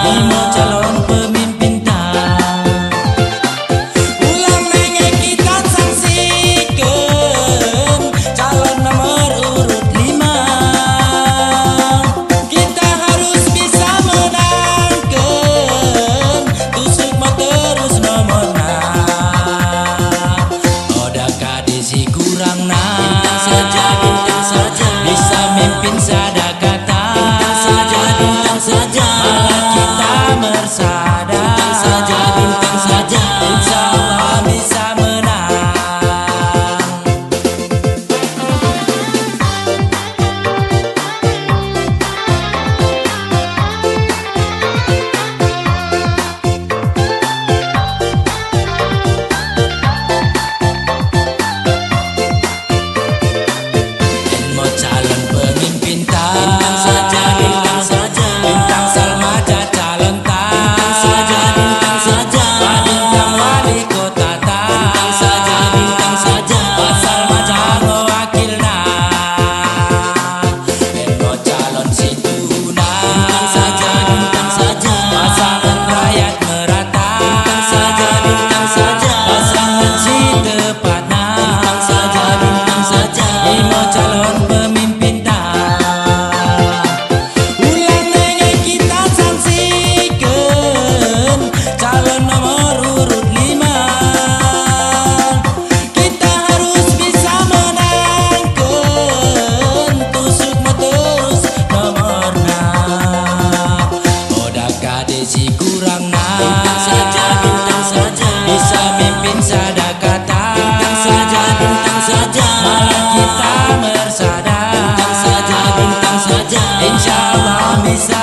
Imo calon pemimpin ulang nenge kita saksikan calon nomor urut 5. Kita harus bisa menangkan tusuk mau terus nomor oda kadesi kurang bintang saja bisa mimpin sadakata bintang saja malah kita mersada bintang saja insya Allah bisa menang. Mau calon pemimpin bintang saja bintang Salmada calon bintang saja bintang wali kota bintang saja Salmada mewakilna mau calon situna bintang saja pasangan rakyat merata bintang saja pasangan si tepatna bintang saja Imo calon pemimpin ulang nenge kita saksikan calon nomor urut 5. Kita harus bisa menangkan tusuk mau terus nomor oda kadesi kurang bintang saja bisa mimpin sadakata bintang saja malah kita mersada bintang saja insya Allah bisa